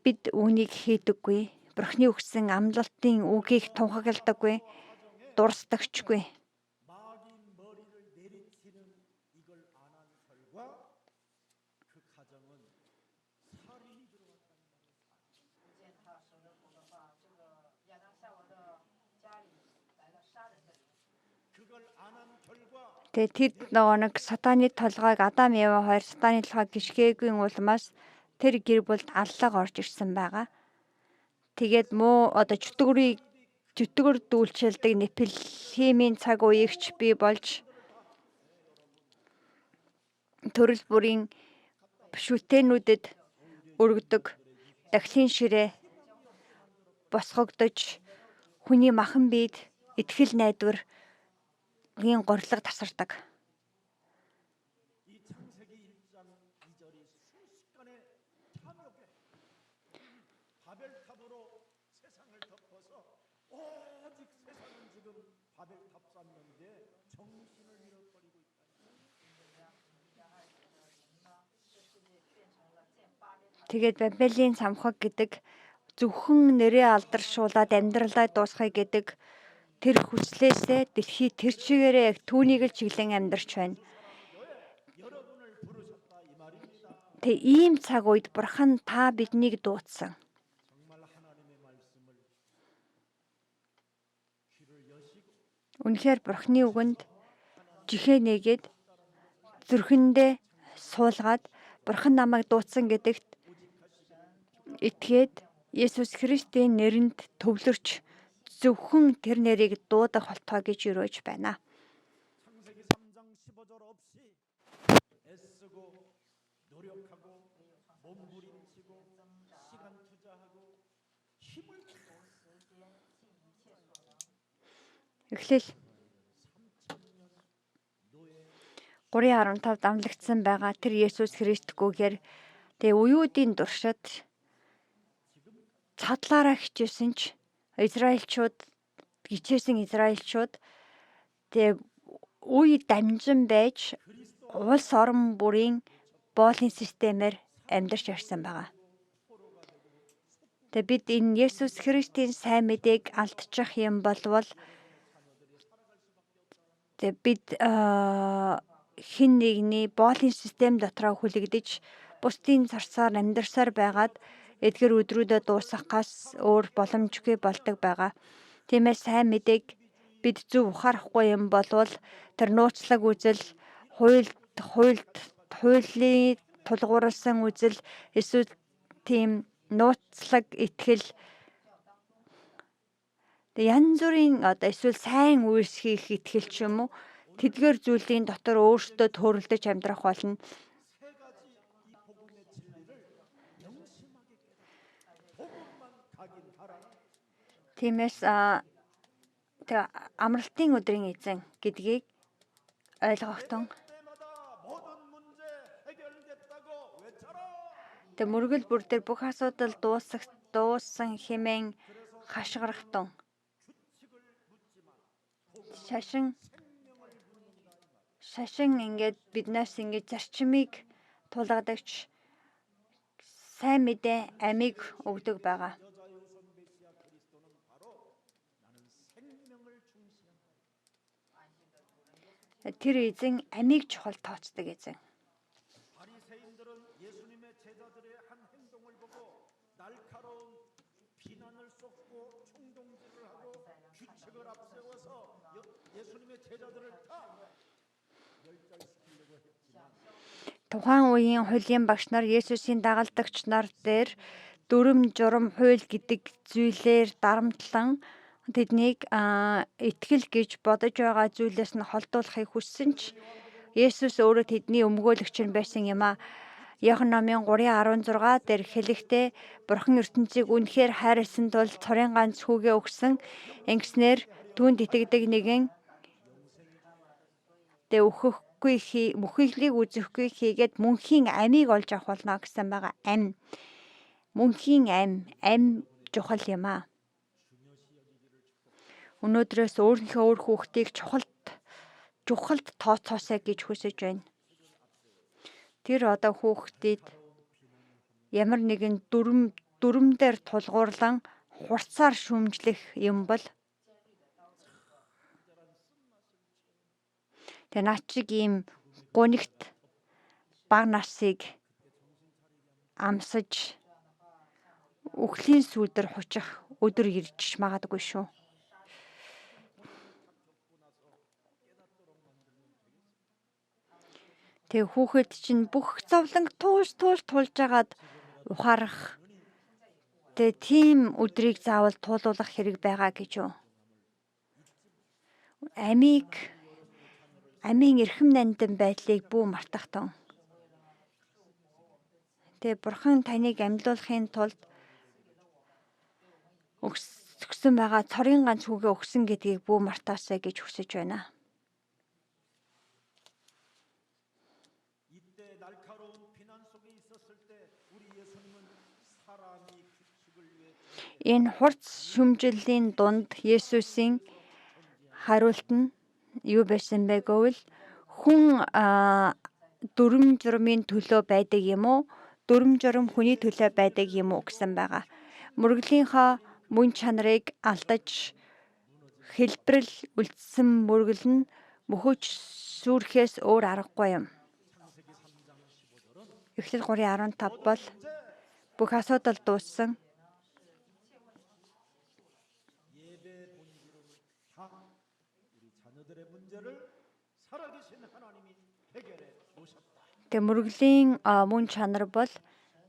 Бид үүнийг хийдэггүй. Бурхны өгсөн амлалтын үгийг тунхагладаггүй, дурсдагчгүй. 이걸 안 한 결과 그 가정은 살인이 들어갔다는 말이에요. 见他守着口的话，这个亚当夏娃的家里来了杀人的人。 그걸 안 한 결과 Тэгээ тэд нөгөө нэг сатаны толгойг Адам Ева хоёр сатаны толгойг гიშгээгүй улмаас тэр гэр бүлд аллага орж ирсэн байгаа. Тэгээд муу одоо чөтгөр дүүлчилдэг Нефилимийн цаг үеигч бий болж төрөл бүрийн шүтэнүүдэд өргөдөг дахлын ширээ босгогдож хүний махан биед итгэл найдвар гийн горлог тасардаг. 이 창세기 1장 2절이 순식간에 탐욕에 바벨탑으로 세상을 덮어서 오직 세상은 지금 바벨탑 쌓는데 정신을 잃어버리고 있다. Тэгээд Бабелийн самхаг гэдэг зөвхөн нэрээ алдаршуулад амьдралаа дуусгахыг гэдэг тэр хүслээсээ дэлхий тэр чигээрээ яг түүнийг л чиглэн амьдарч байна. 여러분을 부르셨다 이 말입니다. Тэг ийм цаг үед Бурхан та биднийг дуудсан. 정말 하나님의 말씀을 귀를 여시고 Үнэхээр Бурханы үгэнд жихээ нээгээд зүрхэндээ суулгаад Бурхан намайг дуудсан гэдэгт итгээд Есүс Христийн нэрэнд төвлөрч зөвхөн тэр нэрийг дуудах болтугай гэж өрөөж байна. 창세기 3장 15절 없이 애쓰고 노력하고 몸부림치고 시간 투자하고 힘을 Эхлээл 3:15 дамлагдсан байгаа тэр Есүс Христгүйгээр тэгээ уюудын туршид цадлаараа хичээсэн ч хичээсэн Израильчууд тэгээ үе дамжин байж улс орон бүрийн боолын системээр амьдарч явсан байгаа. Тэгээ бид энэ Есүс Христийн сайн мэдээг алдчих юм болвол тэгээ бид хин нэгний боолын систем дотроо хүлэгдэж бусдын зарцаар амьдарсаар байгаад эдгээр өдрүүдэд дуусгахаас өөр боломжгүй болдог байгаа. Тиймээс сайн мэдээг бид зөв ухаарахгүй юм болвол тэр нууцлаг үзэл, хуулийн тулгуурласан үзэл эсвэл тийм нууцлаг итгэл янз бүрийн одоо эсвэл сайн үйлс хийх итгэл ч юм уу тэдгээр зүйлийн дотор өөрсдөө төрөлдөж амьдрах болно. 세 가지 이 복음의 진리를 명심하게 복음만 가긴 하라. Тиймээс тэгээ амралтын өдрийн эзэн гэдгийг ойлгохтон 때마다 모든 문제 해결됐다고 외쳐라. тэгээ мөргөл бүр дээр бүх асуудал дууссан хэмээн хашгирахтун. Шашин ингээд биднээс ингээд зарчмыг тулгадагч сайн мэдээ амийг өгдөг байгаа. Тэр эзэн амийг чухал тооцдог эзэн. 바리새인들은 예수님의 제자들의 한 행동을 보고 날카로운 비난을 쏟고 총동질을 하고 규칙을 앞세워서 예수님의 제자들을 다 멸절시키려고 했지만 Тухайн үеийн хуулийн багш нар Есүсийн дагалдагч нар дээр дүрм журам хууль гэдэг зүйлээр дарамтлан тэднийг итгэл гэж бодож байгаа зүйлээс нь холдуулахыг хүссэн ч Есүс өөрөө тэдний өмгөөлөгч нь байсан юм а. Иохан номын 3:16 дээр хэлэхдээ Бурхан ертөнцийг үнэхээр хайрласан тул цорын ганц хүүгээ өгсөн. Ингэснээр түүнд итгэдэг нэгэн мөхөглийг үзэхгүй хийгээд мөнхийн амийг олж авах болно гэсэн байгаа. Мөнхийн ам чухал юм а. Өнөөдрөөс өөрийнхөө өөр хүүхдийг чухалд тооцоосэй гэж хүсэж байна. Тэр одоо хүүхдийг ямар нэгэн дүрмээр тулгуурлан хурцаар шүүмжлэх юм бол тэгээ наад чиг ийм гунигт бага насыг амсаж үхлийн сүлдэр хучих өдөр ирж магадгүй шүү. Тэг хүүхэд чинь бүх зовлонг туулж жагаад ухаарах. Тэг тийм өдрийг заавал туулуулах хэрэг байгаа гэж юу? Амийн эрхэм нандин байдлыг бүү мартах тун. Тэг Бурхан таныг амьлуулахын тулд өгсөн байгаа цорын ганц хүүгээ өгсөн гэдгийг бүү мартаасай гэж хүсэж байна. 이때 날카로운 비난 속에 있었을 때 우리 예수님은 사람이 규칙을 위해 Энэ хурц шүмжлэлийн дунд Есүсийн хариулт нь юу байсан бэ гэвэл хүн дүрм журмын төлөө байдаг юм уу? Дүрм журм хүний төлөө байдаг юм уу гэсэн байгаа. Мөргөлийнхөө мөн чанарыг алдаж хэлбэрэл үлдсэн мөргөл нь мөхөж сүрхээс өөр аргагүй юм. Эхлэл 3:15 бол бүх асуудал дууссан. 예배 본질은 다 우리 자녀들의 문제를 살아계신 하나님이 해결해 놓으셨다. Тэг мөргөлийн мөн чанар бол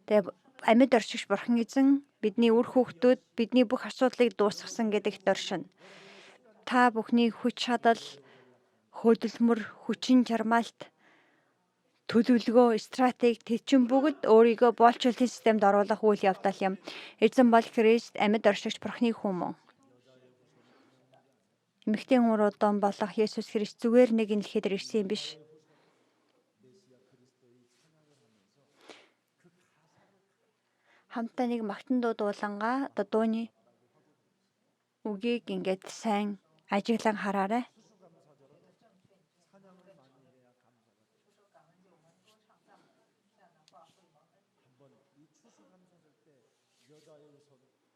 тэг амьд оршигч Бурхан эзэн бидний үр хүүхдүүд бидний бүх асуудлыг дуусгасан гэдэгт оршино. Та бүхний хүч чадал, хөдөлмөр, хүчин чармаалт, төлөвлөгөө, стратеги тэчин бүгд өөрийгөө боолчлолтын системд оруулах үйл явдал юм. Эзэн бол Христ амьд оршигч Бурханы хүн мөн. Эмэгтэй хүн руудан болох Есүс Христ зүгээр нэг нь хэлэхэд ирсэн юм биш. Хамтаа нэг магтан дуу дуулангаа дууны үгийг ингээд сайн ажиглан хараарай.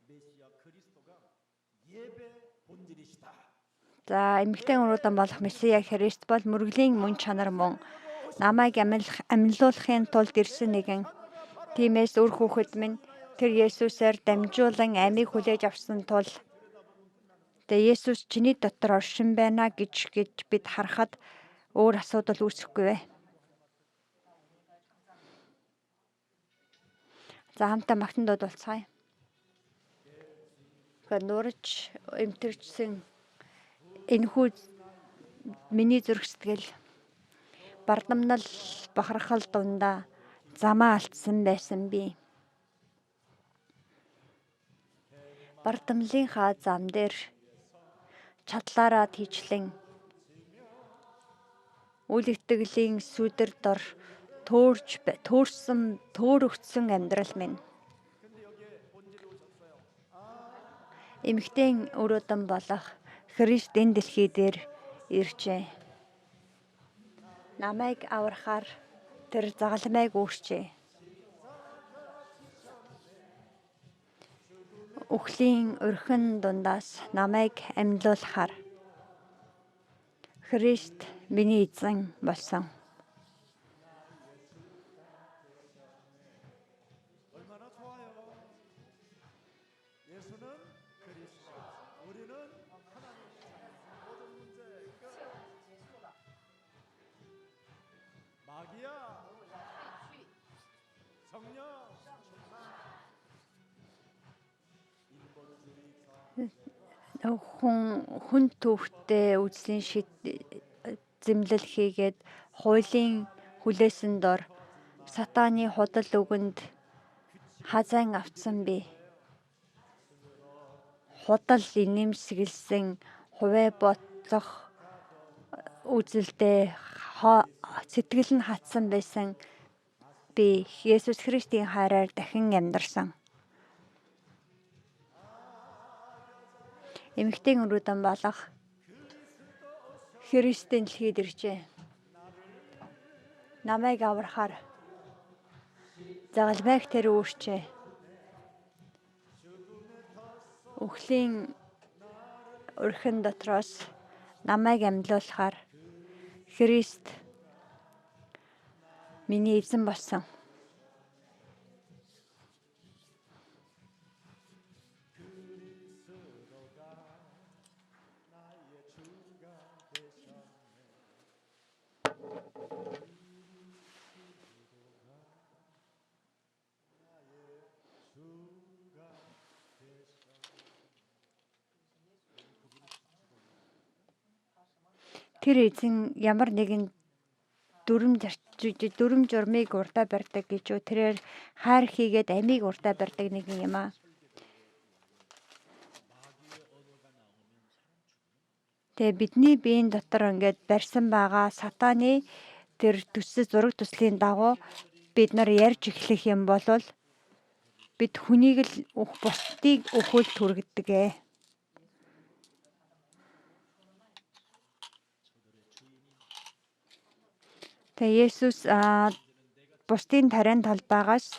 메시아 그리스도가 예배 본질이시다. За эмэгтэй хүн руудан болох Месиа Христ бол мөргөлийн мөн чанар мөн. Намайг амьлуулахын тулд ирсэн нэгэн. Тиймээс үр хүүхэд минь тэр Есүсээр дамжуулан амийг хүлээж авсан тул Есүс чиний дотор оршин байна гэж бид харахад өөр асуудал үүсэхгүй вэ? За хамтаа магтан дуудуулцгаая. Нурж эмтэрчсэн энэхүү миний зүрх сэтгэл бардамнал бахархал дундаа замаа алдсан байсан би. Бардамлынхаа зам дээр чадлаараа тийчлэн үл итгэлийн сүдэр дор төөрөгцсөн амьдрал минь. Эмэгтэй өрөөдөн болох Христ энэ дэлхий дээр иржээ. Намайг аврахаар тэр загалмайг үүрчээ. Үхлийн өрхөн дундаас намайг амьлуулахаар Христ миний эзэн болсон. 얼마나 좋아요. 예수는 그리스도, 우리는 하나님 모든 문제 해결. 마귀야, 성령. Хүн төвхтэй үзлийн зэмлэл хийгээд хуулийн хүлээсэн дор сатааны худал үгэнд хазайн автсан би. Худал инээмсэглсэн хувиа бодлох үзэлдээ сэтгэл нь хатсан байсан би Есүс Христийн хайраар дахин амьдарсан. Эмэгтэй өрөөдөн болох Христийн дэлхийд иржээ. Намайг аврахаар загалмайг тэр үүрчээ. Үхлийн өрхөн дотроос намайг амьлуулахаар Христ миний эзэн болсон. Тэр эзэн ямар нэгэн дүрм журмыг урдаа барьдаг гэж үү, тэрээр хайр хийгээд амийг урдаа барьдаг нэгэн юм аа. Тэгээ бидний биеийн дотор ингээд барьсан байгаа сатаны тэр зураг төслийн дагуу бид нар ярьж эхлэх юм бол бид хүнийг л бусдыг өхөөл түргдэг ээ. Тэгээ Есүс бусдын тариан талбайгаас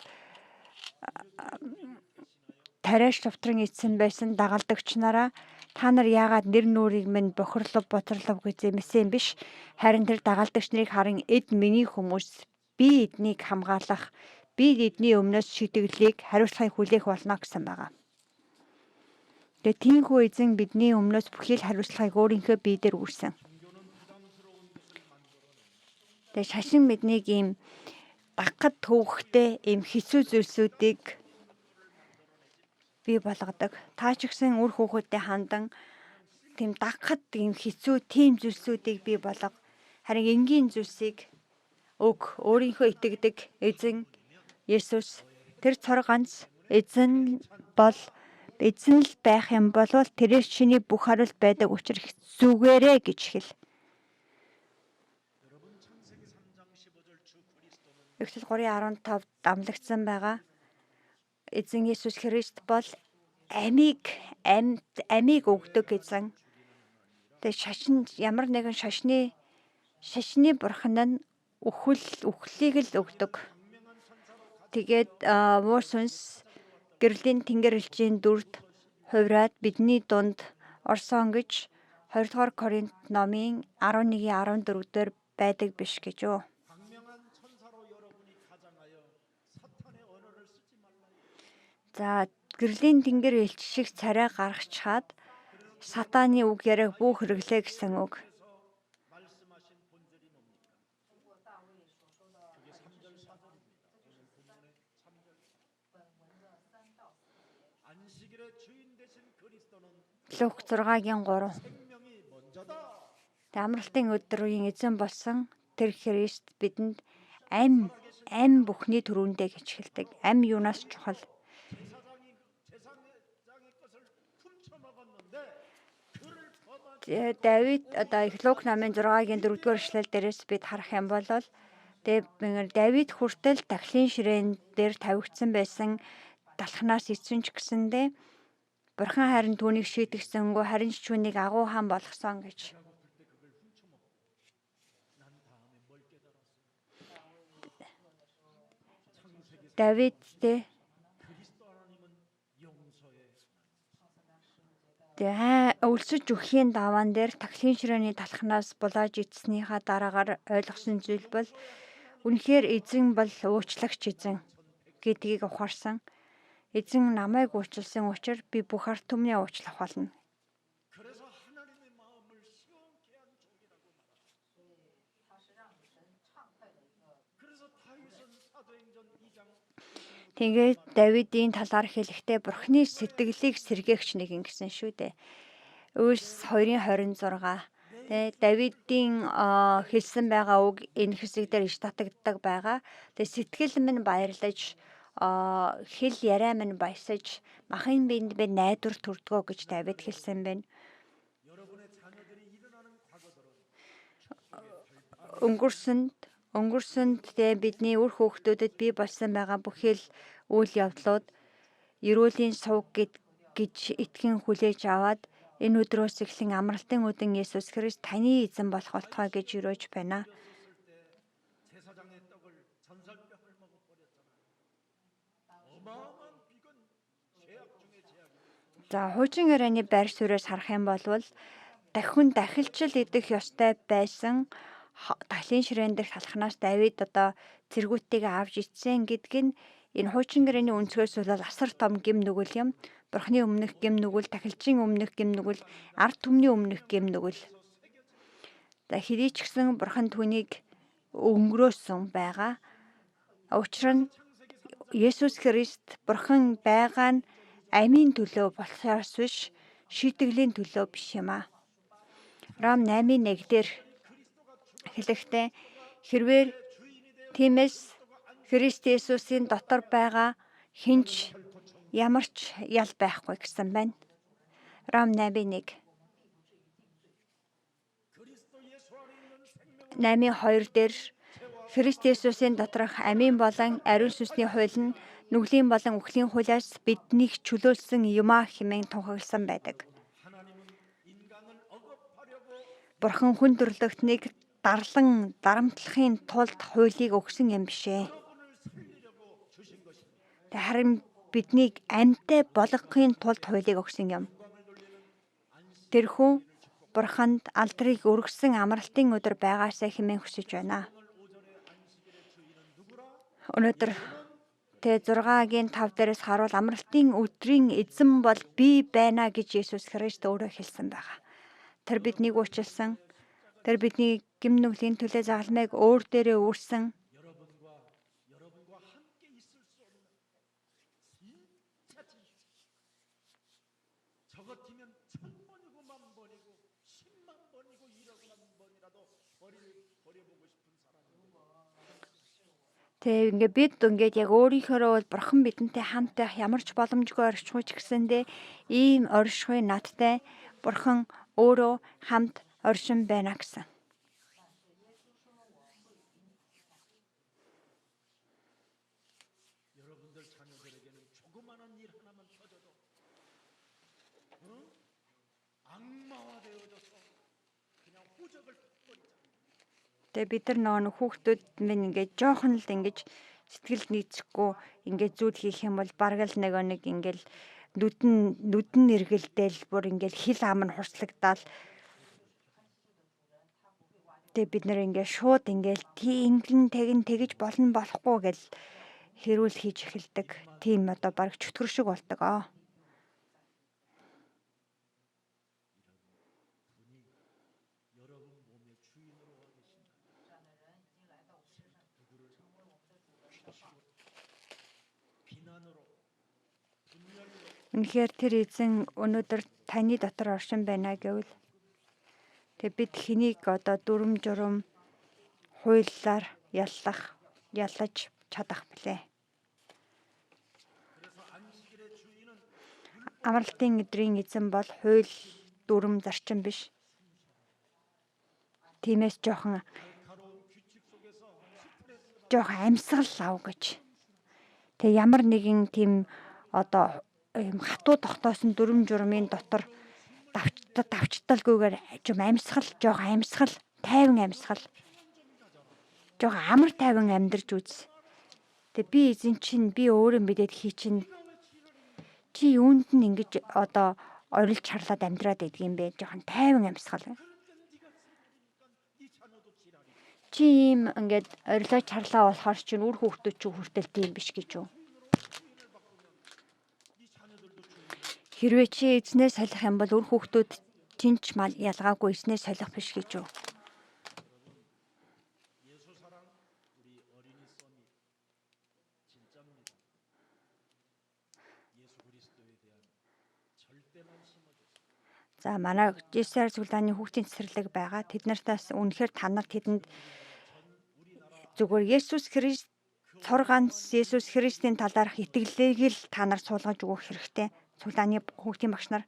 тариаш товтрон эзсэн байсан дагалдагч нараа та нар яагаад нэр нүрийг минь бохирлов боцорлов гэж зэмсэн биш, харин тэр дагалдагч нарыг харан эд миний хүмүүс, би эднийг хамгаалах, би эдний өмнөөс шидэглийг хариуцлагыг хүлээх болно гэсэн байгаа. Тэгээ тиймхүү эзэн бидний өмнөөс бүхий л хариуцлагыг өөрийнхөө бие дээр үүрсэн. Тэгээ шашин биднийг ийм дагахад төвөгтэй ийм хэцүү зүйлсүүдийг бий болгодог. Та ч гэсэн үр хүүхэдтэй хандан тийм дагахад ийм хэцүү тийм зүйлсүүдийг бий болго. Харин энгийн зүйлсийг өөрийнхөө итгэдэг эзэн Есүс тэр цор ганц эзэн л байх юм бол тэрээр чиний бүх хариулт байдаг учраас зүгээрээ гэж хэл. Эхлэл 3:15 дамлагдсан байгаа. Эзэн Есүс Христ бол амийг өгдөг эзэн. Тэгээ ямар нэгэн шашны бурхан нь үхлийг л өгдөг. Тэгээд муу сүнс гэрлийн тэнгэр элчийн дүрд хувраад бидний дунд орсон гэж 2 дугаар Коринт номын 11:14 дээр байдаг биш гэж үү? За гэрлийн тэнгэр элч шиг царай гаргачаад сатаны үг яриаг бүх хэрэглээ гэсэн үг. Лук 6:3. Амралтын өдрийн эзэн болсон тэр Христ бидэнд ам бүхний түрүүндээ гэж хэлдэг. Ам юунаас чухал? Давид Лук намын 6-гийн 4-р эшлэл дээрээс бид харах юм бол Давид хүртэл тахилын ширээн дээр тавигдсан байсан талхнаас эцэн ч гэсэндээ Бурхан харин түүнийг шийтгсэнгүй, харин ч түүнийг агуу хаан болгосон гэж. Давид өлсөж өхийн даваан дээр тахилын ширээний талхнаас булааж идснийхаа дараагаар ойлгосон зүйл бол үнэхээр эзэн бол уучлagч эзэн гэдгийг ухаарсан. Эзэн намайг уучлсан учраас би бүх ард түмний уучлах болно. Тэгээд Давидын талаар хэлэхдээ Бурхны сэтгэлийг сэргээгч нэгэн гэсэн шүү дээ. Үлс 2:26. Давидын хэлсэн байгаа үг энэ хэсэгдэр иш татагддаг байгаа. Тэгээд сэтгэл минь баярлаж, хэл яриа минь баясаж, махын биед би найдвар төрдгөө гэж Давид хэлсэн байна. Өнгөрсөнд бидний үр хүүхдүүдэд бий болсон байгаа бүхэл үйл явдлууд эрүүлийн сувг гэж итгэн хүлээж аваад энэ өдрөөс эхлэн амралтын өдөн Есүс Христ таны эзэн болох болтугай гэж өрөөж байна. За хуучин ярианы байр сууриас харах юм бол дахилчил идэх ёстой байсан Дахлын ширээн дэх талхнаас Давид одоо цэргүүттэйгээ авч ицсэн гэдг нь энэ хуучин гэрээний өнцгөөс бол асар том гим нүгэл юм. Бурхны өмнөх гим нүгэл, тахилчийн өмнөх гим нүгэл, ард түмний өмнөх гим нүгэл. За хэдий ч гэсэн бурхан түүнийг өнгөрөөсөн байгаа. Учир нь Есүс Христ бурхан байгаа нь амийн төлөө болохоос биш, шийтгэлийн төлөө биш юм аа. Ром 8:1 дээр хэлэхдээ хэрвээ тиймээс Христ Есүсийн дотор байгаа хинч ямар ч ял байхгүй гэсэн байна. Ром 8:1. 8:2 дээр Христ Есүсийн доторх амийн болон ариун сүнсний хууль нь нүглийн болон үхлийн хуулиас биднийг чөлөөлсөн юмаа хэмээн тунхагласан байдаг. Бурхан хүн төрлөختнийг дарамтлахын тулд хуулийг өгсөн юм бишээ. Харин биднийг амьтай болгохын тулд хуулийг өгсөн юм. Тэрхүү бурханд алдрыг өргөсөн амралтын өдөр байгаасаа хэмээн хүсэж байна. Өнөөдөр Тэ 6-гийн 5 дээрээс харуул амралтын өдрийн эзэн бол би байна гэж Есүс Христ өөрөө хэлсэн байгаа. Тэр биднийг уучлсан. Тэр бидний гим нүглийн төлөө загалмайг өөр дээрээ үүрсэн. Тэгээ бид яг өөрийнхөө бурхан бидэнтэй хамт байх ямар ч боломжгүй оршихуй ч гэсэндээ ийм оршихуй надтай бурхан өөрөө хамт оршин байна гэсэн. Тэгээ бид нар нөгөө хүүхдүүд минь ингээд жоохон л ингэж сэтгэл нийцэхгүй ингээд зүйл хийх юм бол бараг л нэг ингээд нүдэн эргэлдээл бүр ингээд хил ам нь хурцлагдаал. Тэгээ бид нар ингээд шууд ингээд ингэн тэгж болно болохгүй гэж хэрүүл хийж эхэлдэг. Тийм одоо бараг чөтгөр шиг болдог аа. Үнэхээр тэр эзэн өнөөдөр таны дотор оршин байна гэвэл тэг бид хэнийг одоо дүрм журм хуулиар яллаж чадах блэ? Амралтын өдрийн эзэн бол хууль дүрм зарчим биш. Тиймээс жоохон амьсгал лав гэж. Тэг ямар нэгэн тийм одоо хатуу тогтоосон дүрм журмын дотор давчталгүйгээр жоохон амьсгал, тайван амьсгал. Жоохон амар тайван амьдарч үз. Тэг би эзэн чинь би өөрөө мэдээд хий чинь чи юунд нь ингэж одоо орилж чарлаад амьдраад байдгийм бэ? Жоохон тайван амьсгал. Чи ийм ингээд орилоо чарлаа болохоор чинь үр хүүхдүүд чи хүртэл тийм биш гэж юу? Хэрвээ чи эзнээ солих юм бол үр хүүхдүүд чинч ялгаагүй эзнээ солих биш гэж юу? За манай Жесер Сүлааны хүүхдийн цэцэрлэг байгаа. Тэднэртээс үнэхээр та нарт тэдэнд зүгээр Есүс Христ цор ганц Есүс Христийн талаарх итгэлийг л та нар суулгаж өгөх хэрэгтэй. Сүлааны хүүхдийн багш нар.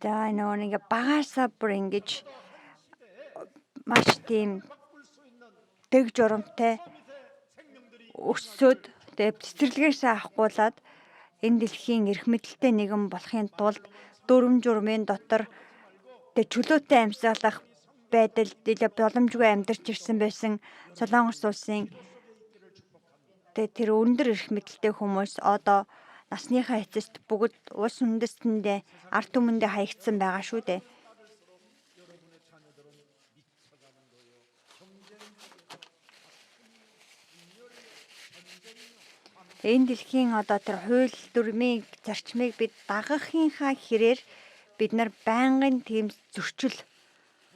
За нэг багаасаа бүр ингэж маш тийм дэг журамтай өсөөд Тэгээ цэцэрлэгээсээ авахгүйлаад энэ дэлхийн эрх мэдэлтэй нэгэн болохын тулд дүрм журмын дотор тэгээ чөлөөтэй амьсгалах байдал боломжгүй амьдарч ирсэн байсан Солонгос улсын тэр өндөр эрх мэдэлтэй хүмүүс одоо насныхаа эцэст бүгд улс үндэстэндээ ард түмэндээ хаягдсан байгаа шүү дээ. Энэ дэлхийн одоо тэр хууль дүрмийн зарчмыг бид дагахынхаа хэрээр бид нар байнгын тийм зөрчил,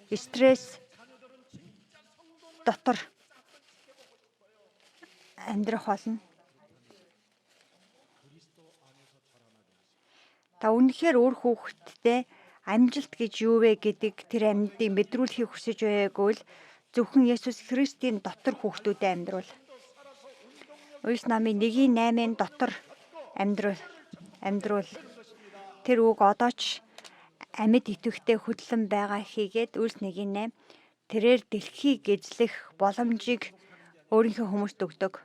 стресс дотор амьдрах болно. Та үнэхээр үр хүүхэдтэй амжилт гэж юу вэ гэдэг тэр амьдыг мэдрүүлэхийг хүсэж байгаагүй л зөвхөн Есүс Христийн дотор хүүхдүүдэд амьдруул. Үйлс намын 1:8-ын дотор амьдруул. Тэр үг одоо ч амьд идэвхтэй хөдлөн байгаа хийгээд Үйлс 1:8 тэрээр дэлхийг эзлэх боломжийг өөрийнхөө хүмүүст өгдөг.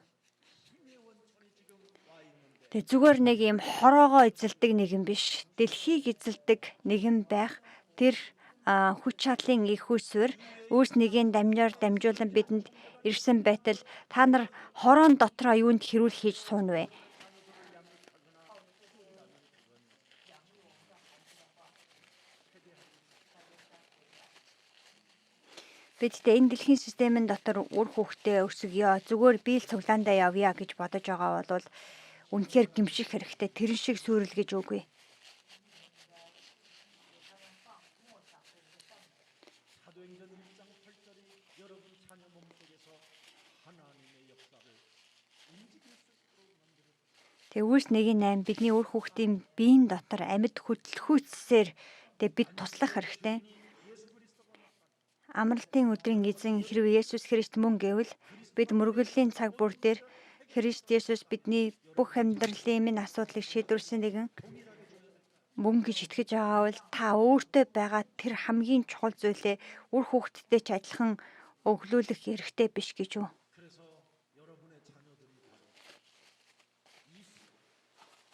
Тэг зүгээр нэг юм хороогоо эзэлдэг нэгэн биш. Дэлхийг эзэлдэг нэгэн байх тэр хүч чадлын их усвэр Үйлс 1-ийн дамжуулан бидэнд ирсэн байтал та нар хороон дотроо юунд хэрүүл хийж суун вэ? Бид энэ дэлхийн системийн дотор үр хүүхдээ өсгөё. Зүгээр би л цуглаандаа явъя гэж бодож байгаа бол үнэхээр гимших хэрэгтэй. Тэр шиг сүрэлгэж үгүй. Тэгвэл 1:8 бидний үр хүүхдийн биеийн дотор амьд хөдөлгөөцсээр бид туслах хэрэгтэй. Амралтын өдрийн эзэн хэрвээ Есүс Христ мөн гэвэл бид мөргөлийн цаг бүр дээр Христ Есүс бидний бүх амьдралын минь асуудлыг шийдвэрсэн нэгэн мөн гэж итгэж байгаа бол та өөртөө байгаа тэр хамгийн чухал зүйлээ үр хүүхдтэй ч адилхан өглөөлөх эрхтэй биш гэж үү?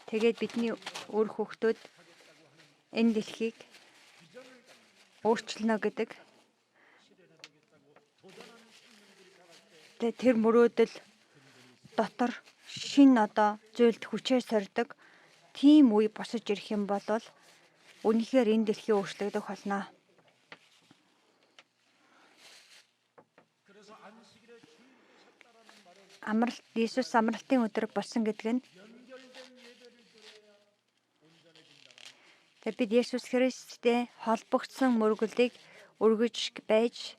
Тэгээд бидний үр хүүхдүүд энэ дэлхийг өөрчилнө гэдэг. Тэр мөрөөдөл дотор шин одоо зүйлд хүчээр сордог тийм үе босож ирэх юм бол үнэхээр энэ дэлхий өөрчлөгдөх болно. Иесус амралтын өдөр болсон гэдэг нь бид Есүс Христтэй холбогдсон мөргөлийг өргөж байж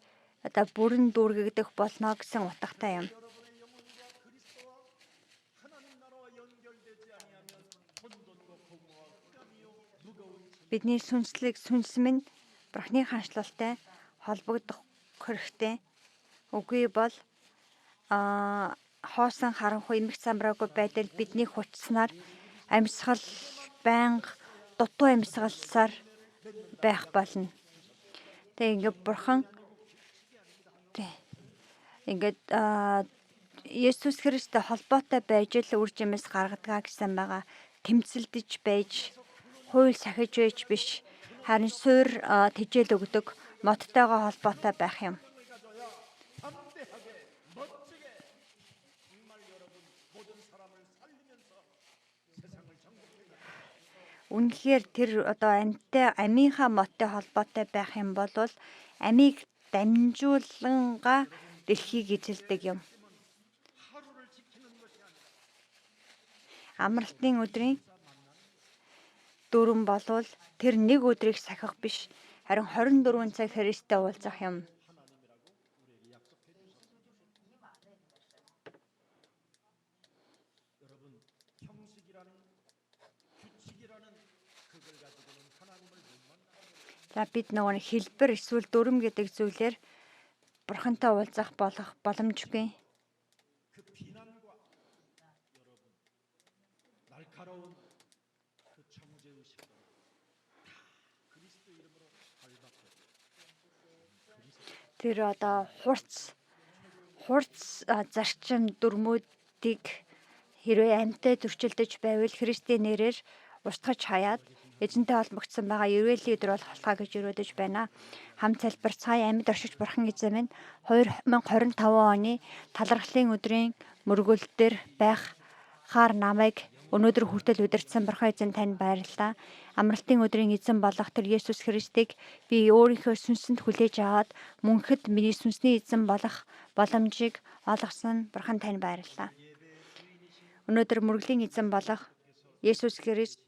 одоо бүрэн дүүргэгдэх болно гэсэн утгатай юм. Бидний сүнс минь Бурхны хаанчлалтай холбогдох хэрэгтэй. Үгүй бол хоосон харанхуй эмх замраагүй байдал бидний хүчснаар амьсгал байнга дутуу амьсгалсаар байх болно. Ингээд Бурхан ингээд Есүс Христтэй холбоотой байж л үр жимс гаргадаг гэсэн байгаа. Тэмцэлдэж байж, хууль сахиж байж биш, харин суур тэжээл өгдөг, моттойгоо холбоотой байх юм. Үнэхээр тэр одоо амийнхаа моттой холбоотой байх юм бол амийг дамжууланга дэлхийг эзэлдэг юм. Амралтын өдрийн дүрм болвол тэр нэг өдрийг сахих биш, харин 24 цаг Христтэй уулзах юм. За бид нөгөө хэлбэр эсвэл дүрм гэдэг зүйлээр Бурхантай уулзах болох боломжгүй. Тэр одоо хурц зарчим дүрмүүдийг Хэрвээ амьтад зөрчилдөж байвал Христийн нэрээр устгаж хаяад эзэнтэй холбогдсон байгаа ерөөлийн өдөр болох болтугай гэж өрөөдөж байна. Хамт залбир цаая амьд оршиж бурхан эзэн минь 2025 оны талархлын өдрийн мөргөл дээр байхаар намайг өнөөдөр хүртэл удирдсан бурхан эзэн танд баярлалаа. Амралтын өдрийн эзэн болох тэр Есүс Христийг би өөрийнхөө сүнсэнд хүлээж аваад мөнхөд миний сүнсний эзэн болох боломжийг олгосон бурхан танд баярлалаа. Өнөөдөр мөргөлийн эзэн болох Есүс Христ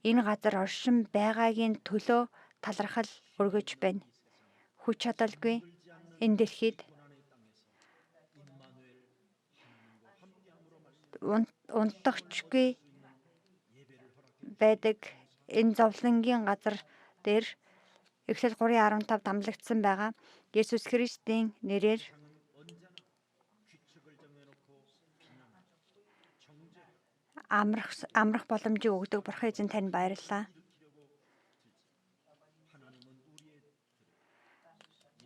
энэ газар оршин байгаагийн төлөө талархал өргөж байна. Хүч чадалгүй энэ дэлхийд унтахчгүй байдаг энэ зовлонгийн газар дээр Эхлэл 3:15 дамлагдсан байгаа. Есүс Христийн нэрээр амрах боломжийг өгдөг бурхан эзэн танд баярлалаа.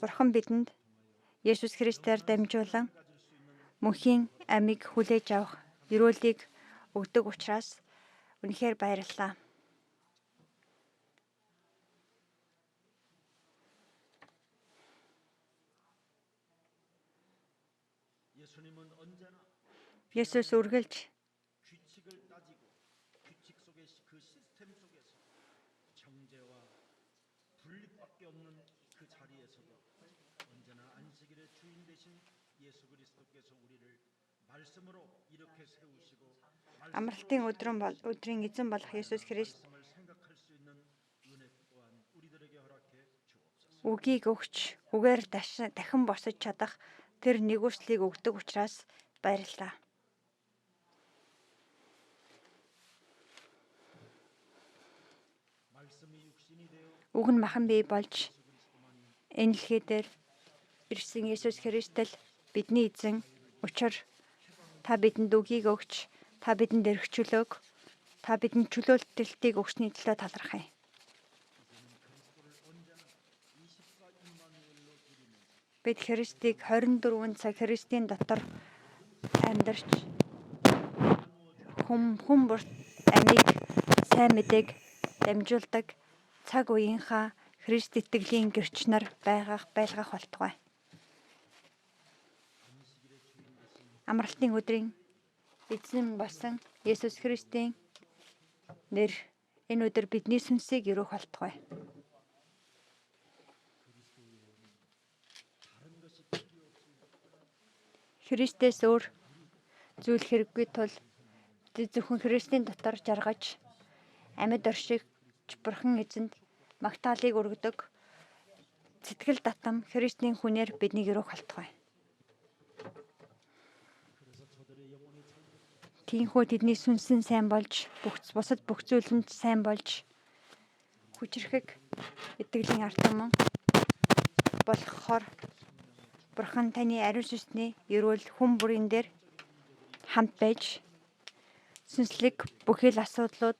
Бурхан бидэнд Есүс Христээр дамжуулан мөнхийн амийг хүлээж авах ерөөлийг өгдөг учраас үнэхээр баярлалаа. Есүс үргэлж амралтын өдрийн эзэн болох Есүс Христ үгийг өгч үгээр дахин босож чадах тэр нэгүслийг өгдөг учраас баярлалаа. Үг нь махан бий болж энэ дэлхий дээр ирсэн Есүс Христэл бидний эзэн учир та бидэнд үгийг өгч та бидэнд эрхчлөөг та бидэнд чөлөөлтөлтийг өгсөний төлөө талархъя. Бид Христийг 24 цаг Христийн дотор амьдарч хүн бүрт амийг сайн мэдээг дамжуулдаг цаг үеийнхаа Христ итгэлийн гэрч нар байлгах болтугай. Амралтын өдрийн эзэн болсон Есүс Христийн нэр энэ өдөр бидний сүнсийг өрөөх болтугай. Христээс өөр зүйл хэрэггүй тул зөвхөн Христийн дотор жаргаж амьд оршигч бурхан эзэнд магтаалыг өргөдөг сэтгэл татам Христийн хүнээр биднийг өрөөх болтугай. Тиймээс тэдний сүнсэн сайн болж бусад бүх зүйлэнд сайн болж хүчрэхэг итгэлийн ард түмэн болохоор бурхан таны ариун сүнсний ерөөл хүн бүрийн дээр хамт байж сүнслэг бүхий л асуудлууд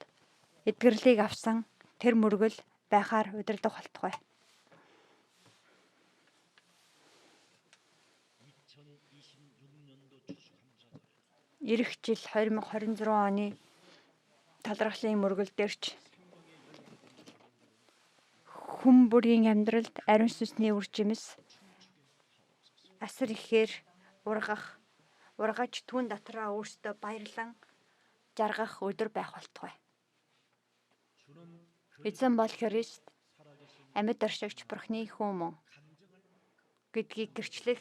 эдгэрлийг авсан тэр мөргөл байхаар удирдах болтугай. Ирэх жил 2026 оны талархлын мөргөл дээрч хүн бүрийн амьдралд ариун сүнсний үр жимс асар ихээр ургаж түүн дотроо өөртөө баярлан жаргах өдөр байх болтугай. Эзэн бол Христ амьд оршигч бурхны хүн гэдгийг гэрчлэх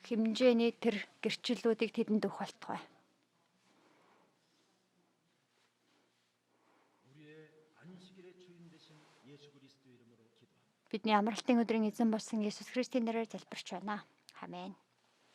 хэмжээний тэр гэрчлэлүүдийг тэдэнд өгөх болтугай. Бидний амралтын өдрийн эзэн болсон Есүс Христийн нэрээр залбирч байна. Амен.